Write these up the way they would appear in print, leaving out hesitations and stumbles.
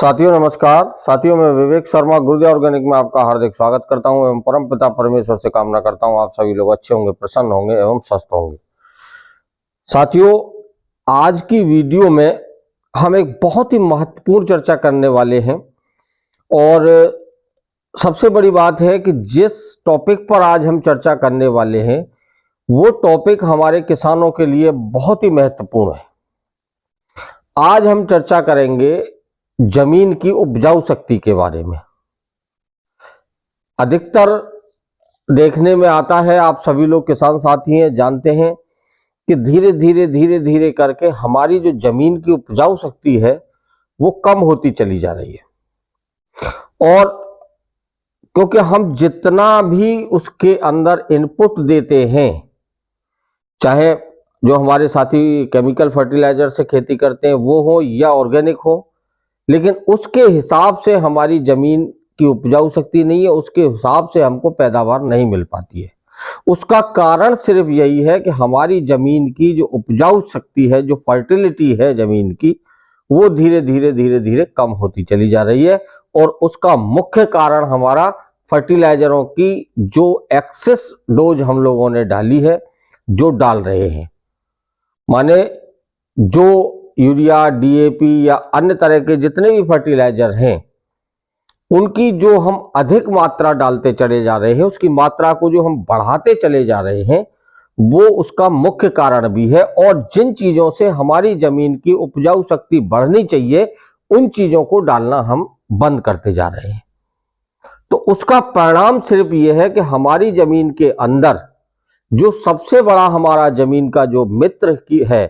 साथियों नमस्कार। साथियों मैं विवेक शर्मा गुरुदेव ऑर्गेनिक में आपका हार्दिक स्वागत करता हूं एवं परमपिता परमेश्वर से कामना करता हूं आप सभी लोग अच्छे होंगे, प्रसन्न होंगे एवं स्वस्थ होंगे। साथियों आज की वीडियो में हम एक बहुत ही महत्वपूर्ण चर्चा करने वाले हैं और सबसे बड़ी बात है कि जिस टॉपिक पर आज हम चर्चा करने वाले हैं वो टॉपिक हमारे किसानों के लिए बहुत ही महत्वपूर्ण है। आज हम चर्चा करेंगे जमीन की उपजाऊ शक्ति के बारे में। अधिकतर देखने में आता है, आप सभी लोग किसान साथी हैं, जानते हैं कि धीरे धीरे करके हमारी जो जमीन की उपजाऊ शक्ति है वो कम होती चली जा रही है। और क्योंकि हम जितना भी उसके अंदर इनपुट देते हैं, चाहे जो हमारे साथी केमिकल फर्टिलाइजर से खेती करते हैं वो हो या ऑर्गेनिक हो, लेकिन उसके हिसाब से हमारी जमीन की उपजाऊ शक्ति नहीं है, उसके हिसाब से हमको पैदावार नहीं मिल पाती है। उसका कारण सिर्फ यही है कि हमारी जमीन की जो उपजाऊ शक्ति है, जो फर्टिलिटी है जमीन की, वो धीरे धीरे कम होती चली जा रही है। और उसका मुख्य कारण हमारा फर्टिलाइजरों की जो एक्सेस डोज हम लोगों ने डाली है, जो डाल रहे हैं, माने जो यूरिया, डीएपी या अन्य तरह के जितने भी फर्टिलाइजर हैं उनकी जो हम अधिक मात्रा डालते चले जा रहे हैं, उसकी मात्रा को जो हम बढ़ाते चले जा रहे हैं, वो उसका मुख्य कारण भी है। और जिन चीजों से हमारी जमीन की उपजाऊ शक्ति बढ़नी चाहिए उन चीजों को डालना हम बंद करते जा रहे हैं। तो उसका परिणाम सिर्फ ये है कि हमारी जमीन के अंदर जो सबसे बड़ा हमारा जमीन का जो मित्र की है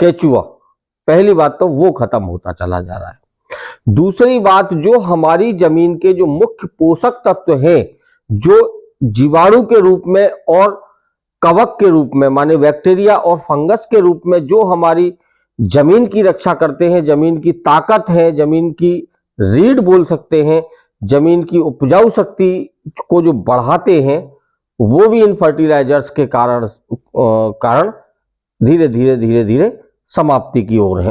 केचुआ, पहली बात तो वो खत्म होता चला जा रहा है। दूसरी बात, जो हमारी जमीन के जो मुख्य पोषक तत्व हैं, जो जीवाणु के रूप में और कवक के रूप में, माने बैक्टीरिया और फंगस के रूप में जो हमारी जमीन की रक्षा करते हैं, जमीन की ताकत है, जमीन की रीढ़ बोल सकते हैं, जमीन की उपजाऊ शक्ति को जो बढ़ाते हैं, वो भी इन फर्टिलाइजर्स के कारण धीरे धीरे समाप्ति की ओर है।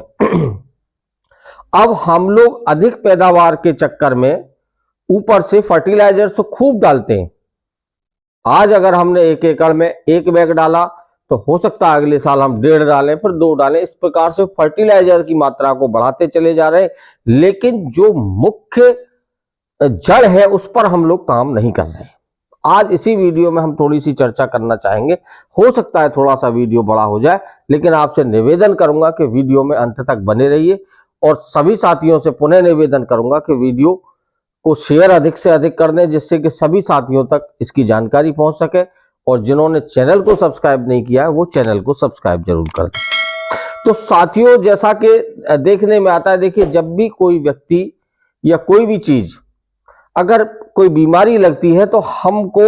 अब हम लोग अधिक पैदावार के चक्कर में ऊपर से फर्टिलाइजर तो खूब डालते हैं। आज अगर हमने 1 एकड़ में 1 बैग डाला तो हो सकता है अगले साल हम 1.5 डालें, फिर 2 डालें। इस प्रकार से फर्टिलाइजर की मात्रा को बढ़ाते चले जा रहे हैं, लेकिन जो मुख्य जड़ है उस पर हम लोग काम नहीं कर रहे हैं। आज इसी वीडियो में हम थोड़ी सी चर्चा करना चाहेंगे। हो सकता है थोड़ा सा वीडियो बड़ा हो जाए, लेकिन आपसे निवेदन करूंगा कि वीडियो में अंत तक बने रहिए। और सभी साथियों से पुनः निवेदन करूंगा कि वीडियो को शेयर अधिक से अधिक कर दें, जिससे कि सभी साथियों तक इसकी जानकारी पहुंच सके। और जिन्होंने चैनल को सब्सक्राइब नहीं किया है वो चैनल को सब्सक्राइब जरूर कर दें। तो साथियों, जैसा कि देखने में आता है, देखिए जब भी कोई व्यक्ति या कोई भी चीज अगर कोई बीमारी लगती है तो हमको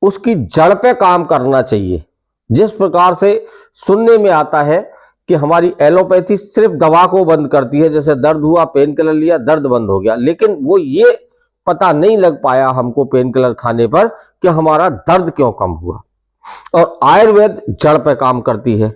उसकी जड़ पे काम करना चाहिए। जिस प्रकार से सुनने में आता है कि हमारी एलोपैथी सिर्फ दवा को बंद करती है, जैसे दर्द हुआ पेन किलर लिया दर्द बंद हो गया, लेकिन वो ये पता नहीं लग पाया हमको पेन किलर खाने पर कि हमारा दर्द क्यों कम हुआ। और आयुर्वेद जड़ पे काम करती है।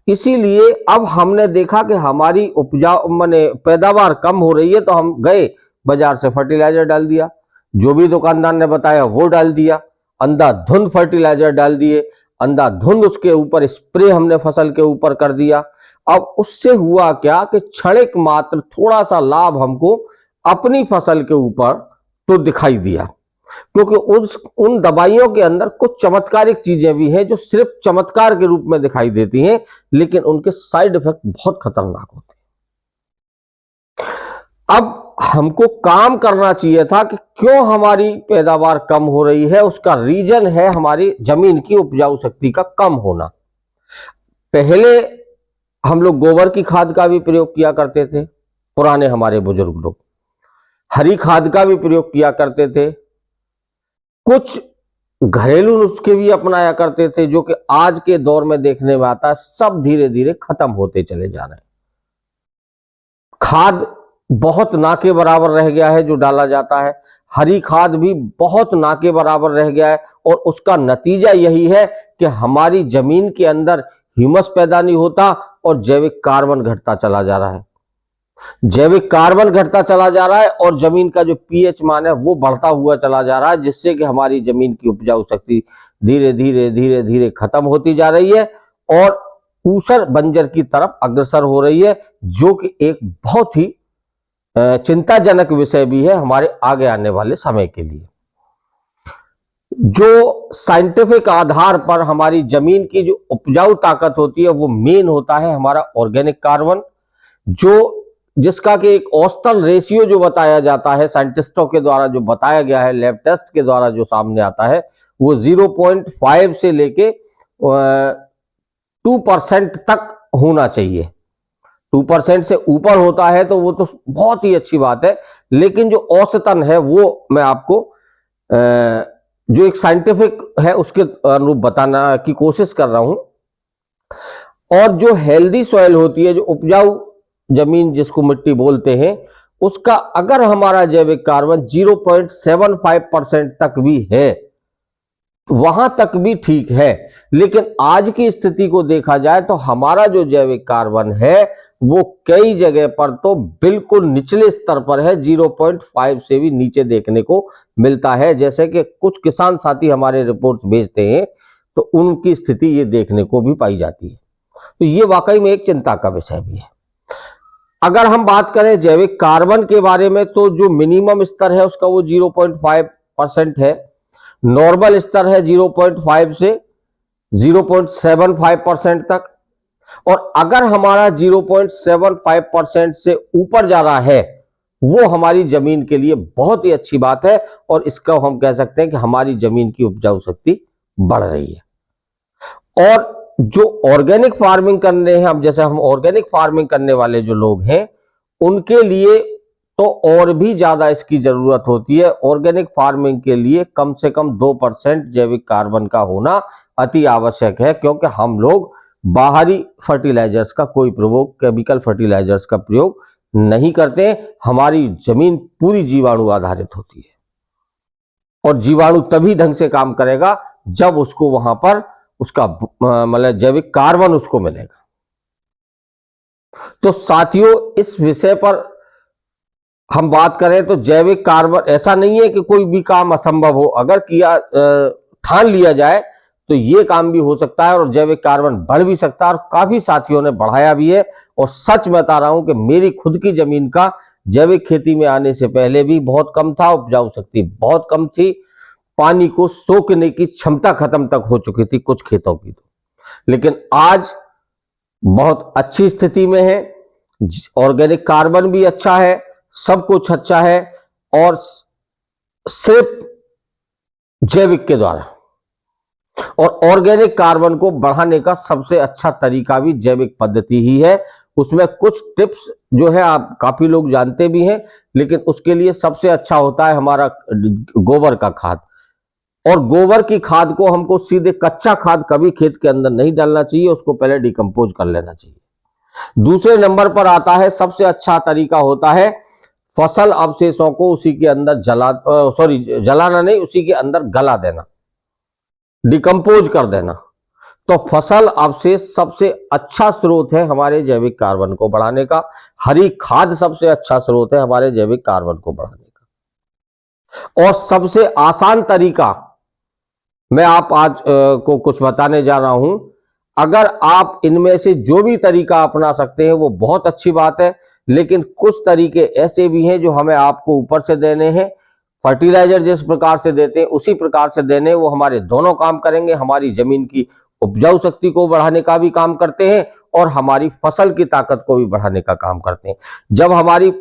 इसीलिए अब हमने देखा कि हमारी उपजाऊ माने पैदावार कम हो रही है, तो हम गए बाजार से फर्टिलाइजर डाल दिया, जो भी दुकानदार ने बताया वो डाल दिया, अंधाधुंध फर्टिलाइजर डाल दिए, अंधाधुंध उसके ऊपर स्प्रे हमने फसल के ऊपर कर दिया। अब उससे हुआ क्या कि क्षणिक मात्र थोड़ा सा लाभ हमको अपनी फसल के ऊपर तो दिखाई दिया, क्योंकि उन दवाइयों के अंदर कुछ चमत्कारिक चीजें भी हैं जो सिर्फ चमत्कार के रूप में दिखाई देती हैं, लेकिन उनके साइड इफेक्ट बहुत खतरनाक होते हैं। अब हमको काम करना चाहिए था कि क्यों हमारी पैदावार कम हो रही है। उसका रीजन है हमारी जमीन की उपजाऊ शक्ति का कम होना। पहले हम लोग गोबर की खाद का भी प्रयोग किया करते थे, पुराने हमारे बुजुर्ग लोग हरी खाद का भी प्रयोग किया करते थे, कुछ घरेलू नुस्खे भी अपनाया करते थे, जो कि आज के दौर में देखने में आता है सब धीरे धीरे खत्म होते चले जा रहे हैं। खाद बहुत ना के बराबर रह गया है जो डाला जाता है, हरी खाद भी बहुत ना के बराबर रह गया है। और उसका नतीजा यही है कि हमारी जमीन के अंदर ह्यूमस पैदा नहीं होता और जैविक कार्बन घटता चला जा रहा है। जैविक कार्बन घटता चला जा रहा है और जमीन का जो पीएच मान है वो बढ़ता हुआ चला जा रहा है, जिससे कि हमारी जमीन की उपजाऊ शक्ति धीरे धीरे धीरे धीरे खत्म होती जा रही है और ऊसर बंजर की तरफ अग्रसर हो रही है, जो कि एक बहुत ही चिंताजनक विषय भी है हमारे आगे आने वाले समय के लिए। जो साइंटिफिक आधार पर हमारी जमीन की जो उपजाऊ ताकत होती है वो मेन होता है हमारा ऑर्गेनिक कार्बन, जो जिसका कि एक औसतन रेशियो जो बताया जाता है साइंटिस्टों के द्वारा, जो बताया गया है लैब टेस्ट के द्वारा जो सामने आता है, वो 0.5 से लेके 2% तक होना चाहिए। 2% से ऊपर होता है तो वो तो बहुत ही अच्छी बात है, लेकिन जो औसतन है वो मैं आपको जो एक साइंटिफिक है उसके अनुरूप बताना की कोशिश कर रहा हूं। और जो हेल्दी सॉइल होती है, जो उपजाऊ जमीन जिसको मिट्टी बोलते हैं, उसका अगर हमारा जैविक कार्बन 0.75% तक भी है, वहां तक भी ठीक है। लेकिन आज की स्थिति को देखा जाए तो हमारा जो जैविक कार्बन है वो कई जगह पर तो बिल्कुल निचले स्तर पर है, 0.5 से भी नीचे देखने को मिलता है। जैसे कि कुछ किसान साथी हमारे रिपोर्ट्स भेजते हैं तो उनकी स्थिति ये देखने को भी पाई जाती है। तो ये वाकई में एक चिंता का विषय भी है। अगर हम बात करें जैविक कार्बन के बारे में तो जो मिनिमम स्तर है उसका वो 0.5% है, नॉर्मल स्तर है 0.5 से 0.75% तक। और अगर हमारा 0.75% से ऊपर जा रहा है वो हमारी जमीन के लिए बहुत ही अच्छी बात है और इसका हम कह सकते हैं कि हमारी जमीन की उपजाऊ शक्ति बढ़ रही है। और जो ऑर्गेनिक फार्मिंग करने हैं, अब जैसे हम ऑर्गेनिक फार्मिंग करने वाले जो लोग हैं उनके लिए तो और भी ज्यादा इसकी जरूरत होती है। ऑर्गेनिक फार्मिंग के लिए कम से कम 2% जैविक कार्बन का होना अति आवश्यक है, क्योंकि हम लोग बाहरी फर्टिलाइजर्स का कोई प्रयोग, केमिकल फर्टिलाइजर्स का प्रयोग नहीं करते। हमारी जमीन पूरी जीवाणु आधारित होती है और जीवाणु तभी ढंग से काम करेगा जब उसको वहां पर उसका मतलब जैविक कार्बन उसको मिलेगा। तो साथियों, इस विषय पर हम बात करें तो जैविक कार्बन ऐसा नहीं है कि कोई भी काम असंभव हो, अगर किया ठान लिया जाए तो ये काम भी हो सकता है और जैविक कार्बन बढ़ भी सकता है। और काफी साथियों ने बढ़ाया भी है। और सच बता रहा हूं कि मेरी खुद की जमीन का जैविक खेती में आने से पहले भी बहुत कम था, उपजाऊ शक्ति बहुत कम थी, पानी को सोखने की क्षमता खत्म तक हो चुकी थी कुछ खेतों की तो। लेकिन आज बहुत अच्छी स्थिति में है, ऑर्गेनिक कार्बन भी अच्छा है, सब कुछ अच्छा है। और सिर्फ जैविक के द्वारा और ऑर्गेनिक कार्बन को बढ़ाने का सबसे अच्छा तरीका भी जैविक पद्धति ही है। उसमें कुछ टिप्स जो है आप काफी लोग जानते भी हैं, लेकिन उसके लिए सबसे अच्छा होता है हमारा गोबर का खाद। और गोबर की खाद को हमको सीधे कच्चा खाद कभी खेत के अंदर नहीं डालना चाहिए, उसको पहले डिकम्पोज कर लेना चाहिए। दूसरे नंबर पर आता है सबसे अच्छा तरीका होता है फसल अवशेषों को उसी के अंदर जलाना नहीं, उसी के अंदर गला देना, डिकम्पोज कर देना। तो फसल अवशेष सबसे अच्छा स्रोत है हमारे जैविक कार्बन को बढ़ाने का। हरी खाद सबसे अच्छा स्रोत है हमारे जैविक कार्बन को बढ़ाने का। और सबसे आसान तरीका मैं आप आज को कुछ बताने जा रहा हूं। अगर आप इनमें से जो भी तरीका अपना सकते हैं वो बहुत अच्छी बात है, लेकिन कुछ तरीके ऐसे भी हैं जो हमें आपको ऊपर से देने हैं। फर्टिलाइजर जिस प्रकार से देते हैं उसी प्रकार से देने, वो हमारे दोनों काम करेंगे। हमारी जमीन की उपजाऊ शक्ति को बढ़ाने का भी काम करते हैं और हमारी फसल की ताकत को भी बढ़ाने का काम करते हैं। जब हमारी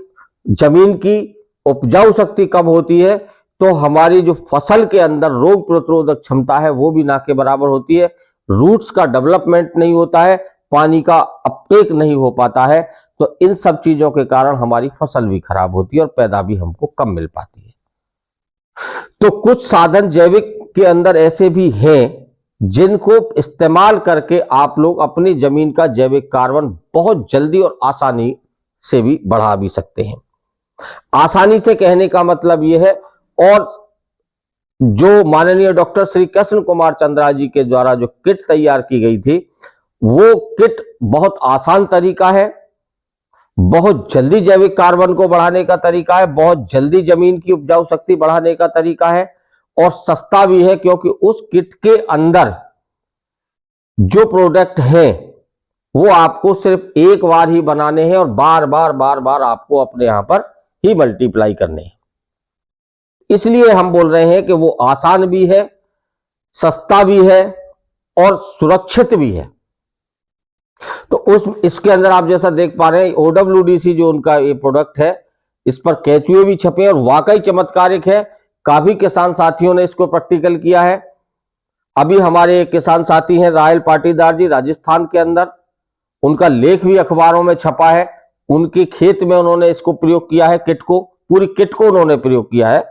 जमीन की उपजाऊ शक्ति कम होती है तो हमारी जो फसल के अंदर रोग प्रतिरोधक क्षमता है वो भी ना के बराबर होती है, रूट्स का डेवलपमेंट नहीं होता है, पानी का अपटेक नहीं हो पाता है। तो इन सब चीजों के कारण हमारी फसल भी खराब होती है और पैदा भी हमको कम मिल पाती है। तो कुछ साधन जैविक के अंदर ऐसे भी हैं जिनको इस्तेमाल करके आप लोग अपनी जमीन का जैविक कार्बन बहुत जल्दी और आसानी से भी बढ़ा भी सकते हैं। आसानी से कहने का मतलब यह है, और जो माननीय डॉक्टर श्री कृष्ण कुमार चंद्रा जी के द्वारा जो किट तैयार की गई थी वो किट बहुत आसान तरीका है। बहुत जल्दी जैविक कार्बन को बढ़ाने का तरीका है, बहुत जल्दी जमीन की उपजाऊ शक्ति बढ़ाने का तरीका है, और सस्ता भी है, क्योंकि उस किट के अंदर जो प्रोडक्ट है वो आपको सिर्फ एक बार ही बनाने हैं और बार बार आपको अपने यहां पर ही मल्टीप्लाई करने हैं। इसलिए हम बोल रहे हैं कि वो आसान भी है, सस्ता भी है और सुरक्षित भी है। तो इसके अंदर आप जैसा देख पा रहे हैं, OWDC जो उनका ये प्रोडक्ट है, इस पर केचुए भी छपे और वाकई चमत्कारिक है। काफी किसान साथियों ने इसको प्रैक्टिकल किया है। अभी हमारे एक किसान साथी हैं रायल पाटीदार जी, राजस्थान के अंदर, उनका लेख भी अखबारों में छपा है। उनके खेत में उन्होंने इसको प्रयोग किया है, किट को, पूरी किट को उन्होंने प्रयोग किया है।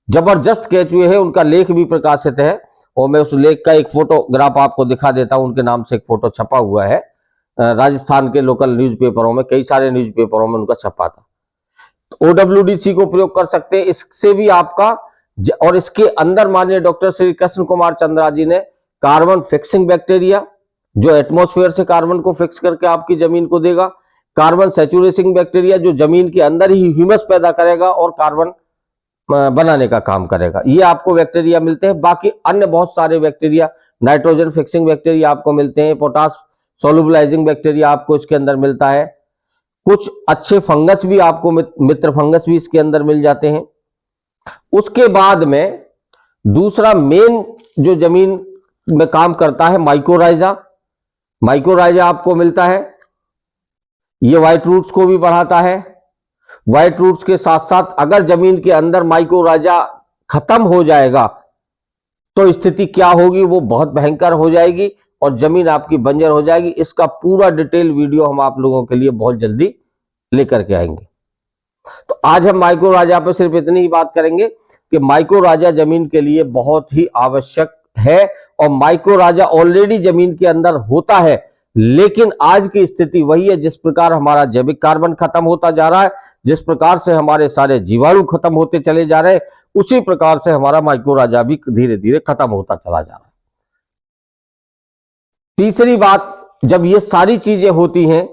जबरदस्त केचुए है, उनका लेख भी प्रकाशित है और मैं उस लेख का एक फोटोग्राफ आपको दिखा देता हूं। उनके नाम से एक फोटो छपा हुआ है, राजस्थान के लोकल न्यूज़पेपरों में, कई सारे न्यूज़पेपरों में उनका छपा था। तो OWDC को प्रयोग कर सकते हैं, इससे भी आपका। और इसके अंदर माननीय डॉक्टर श्री कृष्ण कुमार चंद्रा जी ने कार्बन फिक्सिंग बैक्टीरिया, जो एटमॉस्फेयर से कार्बन को फिक्स करके आपकी जमीन को देगा, कार्बन सैचुरेशन बैक्टीरिया जो जमीन के अंदर ही ह्यूमस पैदा करेगा और कार्बन बनाने का काम करेगा, ये आपको बैक्टीरिया मिलते हैं। बाकी अन्य बहुत सारे बैक्टीरिया, नाइट्रोजन फिक्सिंग बैक्टीरिया आपको मिलते हैं, पोटास सोलुबलाइजिंग बैक्टीरिया आपको इसके अंदर मिलता है, कुछ अच्छे फंगस भी आपको, मित्र फंगस भी इसके अंदर मिल जाते हैं। उसके बाद में दूसरा मेन जो जमीन में काम करता है, माइकोराइजा। माइकोराइजा आपको मिलता है, ये व्हाइट रूट्स को भी बढ़ाता है। व्हाइट रूट्स के साथ साथ अगर जमीन के अंदर माइकोराइजा खत्म हो जाएगा तो स्थिति क्या होगी, वो बहुत भयंकर हो जाएगी और जमीन आपकी बंजर हो जाएगी। इसका पूरा डिटेल वीडियो हम आप लोगों के लिए बहुत जल्दी लेकर के आएंगे। तो आज हम माइकोराइजा पे सिर्फ इतनी ही बात करेंगे कि माइकोराइजा जमीन के लिए बहुत ही आवश्यक है और माइकोराइजा ऑलरेडी जमीन के अंदर होता है। लेकिन आज की स्थिति वही है, जिस प्रकार हमारा जैविक कार्बन खत्म होता जा रहा है, जिस प्रकार से हमारे सारे जीवाणु खत्म होते चले जा रहे हैं, उसी प्रकार से हमारा माइकोराइजा भी धीरे धीरे खत्म होता चला जा रहा है। तीसरी बात, जब ये सारी चीजें होती हैं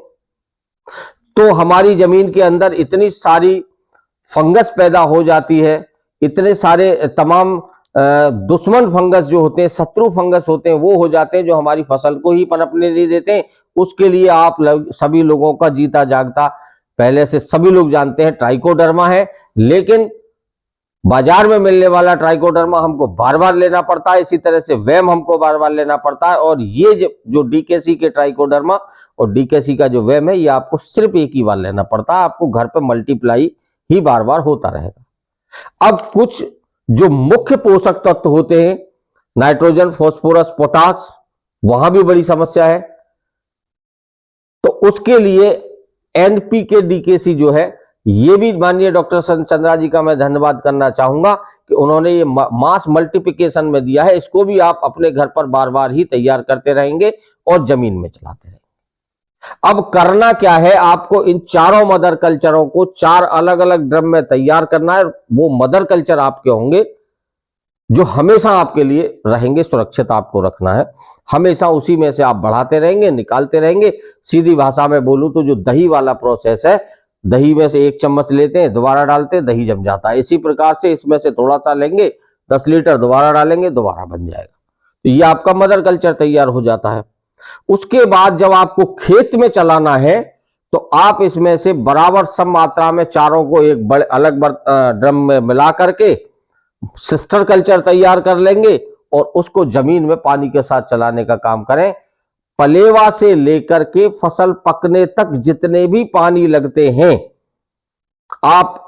तो हमारी जमीन के अंदर इतनी सारी फंगस पैदा हो जाती है, इतने सारे तमाम दुश्मन फंगस जो होते हैं, शत्रु फंगस होते हैं, वो हो जाते हैं जो हमारी फसल को ही पनपने नहीं देते हैं। उसके लिए आप सभी लोगों का जीता जागता, पहले से सभी लोग जानते हैं, ट्राइकोडर्मा है। लेकिन बाजार में मिलने वाला ट्राइकोडर्मा हमको बार बार लेना पड़ता है, इसी तरह से वैम हमको बार बार लेना पड़ता है। और ये जो डीकेसी के ट्राइकोडर्मा और डीकेसी का जो वैम है, ये आपको सिर्फ एक ही बार लेना पड़ता है, आपको घर पे मल्टीप्लाई ही बार बार होता रहेगा। अब कुछ जो मुख्य पोषक तत्व होते हैं, नाइट्रोजन, फास्फोरस, पोटास, वहां भी बड़ी समस्या है। तो उसके लिए NPK डीकेसी जो है, ये भी माननीय डॉक्टर चंद्रा जी का मैं धन्यवाद करना चाहूंगा कि उन्होंने ये मास मल्टीप्लिकेशन में दिया है। इसको भी आप अपने घर पर बार बार ही तैयार करते रहेंगे और जमीन में चलाते रहेंगे। अब करना क्या है, आपको इन चारों मदर कल्चरों को 4 अलग अलग ड्रम में तैयार करना है। वो मदर कल्चर आपके होंगे जो हमेशा आपके लिए रहेंगे, सुरक्षित आपको रखना है। हमेशा उसी में से आप बढ़ाते रहेंगे, निकालते रहेंगे। सीधी भाषा में बोलूं तो जो दही वाला प्रोसेस है, दही में से 1 चम्मच लेते हैं, दोबारा डालते हैं, दही जम जाता है। इसी प्रकार से इसमें से थोड़ा सा लेंगे, 10 लीटर दोबारा डालेंगे, दोबारा बन जाएगा। तो ये आपका मदर कल्चर तैयार हो जाता है। उसके बाद जब आपको खेत में चलाना है तो आप इसमें से बराबर सम मात्रा में चारों को एक बड़े अलग ड्रम में मिला करके सिस्टर कल्चर तैयार कर लेंगे और उसको जमीन में पानी के साथ चलाने का काम करें। पलेवा से लेकर के फसल पकने तक जितने भी पानी लगते हैं, आप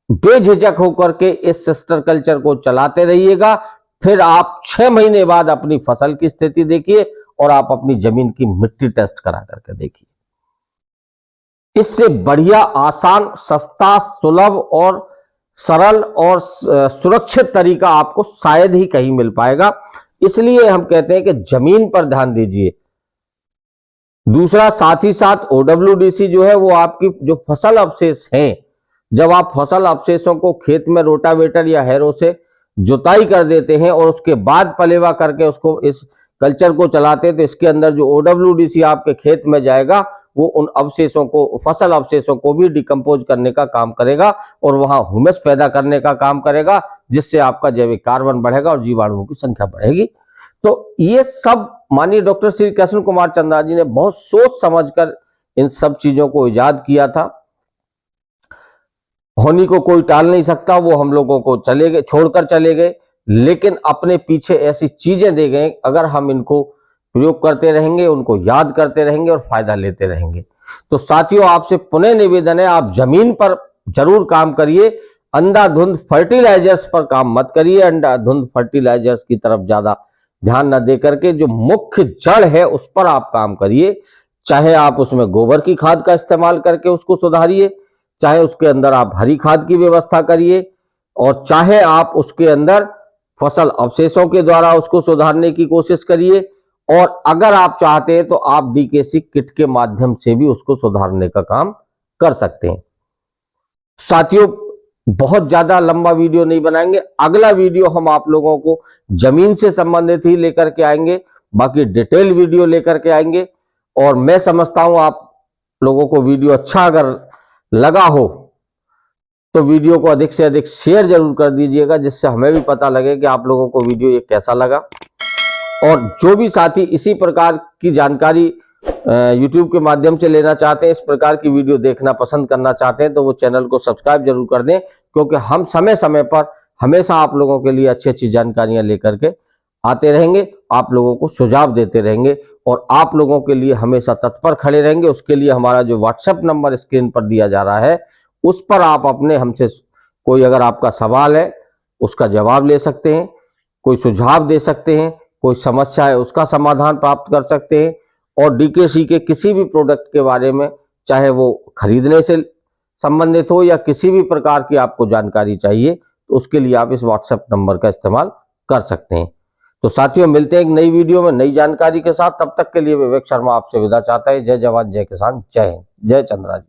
बेझिझक होकर के इस सिस्टर कल्चर को चलाते रहिएगा। फिर आप 6 महीने बाद अपनी फसल की स्थिति देखिए और आप अपनी जमीन की मिट्टी टेस्ट करा करके देखिए। इससे बढ़िया, आसान, सस्ता, सुलभ और सरल और सुरक्षित तरीका आपको शायद ही कहीं मिल पाएगा। इसलिए हम कहते हैं कि जमीन पर ध्यान दीजिए। दूसरा, साथ ही साथ OWDC जो है वो आपकी जो फसल अवशेष हैं, जब आप फसल अवशेषों को खेत में रोटावेटर या हैरो से जुताई कर देते हैं और उसके बाद पलेवा करके उसको इस कल्चर को चलाते हैं तो इसके अंदर जो OWDC आपके खेत में जाएगा वो उन अवशेषों को, फसल अवशेषों को भी डिकम्पोज करने का काम करेगा और वहां ह्यूमस पैदा करने का काम करेगा, जिससे आपका जैविक कार्बन बढ़ेगा और जीवाणुओं की संख्या बढ़ेगी। तो ये सब माननीय डॉक्टर श्री कृष्ण कुमार चंद्रा जी ने बहुत सोच समझकर इन सब चीजों को इजाद किया था। होनी को कोई टाल नहीं सकता, वो हम लोगों को चले गए, छोड़कर चले गए, लेकिन अपने पीछे ऐसी चीजें दे गए, अगर हम इनको प्रयोग करते रहेंगे, उनको याद करते रहेंगे और फायदा लेते रहेंगे। तो साथियों, आपसे पुनः निवेदन है, आप जमीन पर जरूर काम करिए, अंधाधुंध फर्टिलाइजर्स पर काम मत करिए। अंधाधुंध फर्टिलाइजर्स की तरफ ज्यादा ध्यान न दे करके जो मुख्य जड़ है उस पर आप काम करिए। चाहे आप उसमें गोबर की खाद का इस्तेमाल करके उसको सुधारिए, चाहे उसके अंदर आप हरी खाद की व्यवस्था करिए, और चाहे आप उसके अंदर फसल अवशेषों के द्वारा उसको सुधारने की कोशिश करिए, और अगर आप चाहते हैं तो आप DKC किट के माध्यम से भी उसको सुधारने का काम कर सकते हैं। साथियों, बहुत ज्यादा लंबा वीडियो नहीं बनाएंगे, अगला वीडियो हम आप लोगों को जमीन से संबंधित ही लेकर के आएंगे, बाकी डिटेल वीडियो लेकर के आएंगे। और मैं समझता हूं आप लोगों को वीडियो अच्छा अगर लगा हो तो वीडियो को अधिक से अधिक शेयर जरूर कर दीजिएगा, जिससे हमें भी पता लगे कि आप लोगों को वीडियो ये कैसा लगा। और जो भी साथी इसी प्रकार की जानकारी YouTube के माध्यम से लेना चाहते हैं, इस प्रकार की वीडियो देखना पसंद करना चाहते हैं, तो वो चैनल को सब्सक्राइब जरूर कर दें, क्योंकि हम समय समय पर हमेशा आप लोगों के लिए अच्छी अच्छी जानकारियां लेकर के आते रहेंगे, आप लोगों को सुझाव देते रहेंगे और आप लोगों के लिए हमेशा तत्पर खड़े रहेंगे। उसके लिए हमारा जो WhatsApp नंबर स्क्रीन पर दिया जा रहा है, उस पर आप अपने हमसे कोई अगर आपका सवाल है उसका जवाब ले सकते हैं, कोई सुझाव दे सकते हैं, कोई समस्या है उसका समाधान प्राप्त कर सकते हैं। और DKC के किसी भी प्रोडक्ट के बारे में, चाहे वो खरीदने से संबंधित हो या किसी भी प्रकार की आपको जानकारी चाहिए, तो उसके लिए आप इस WhatsApp नंबर का इस्तेमाल कर सकते हैं। तो साथियों, मिलते हैं एक नई वीडियो में नई जानकारी के साथ। तब तक के लिए विवेक शर्मा आपसे विदा चाहता है। जय जवान, जय किसान, जय हिंद, जय चंद्रा जी।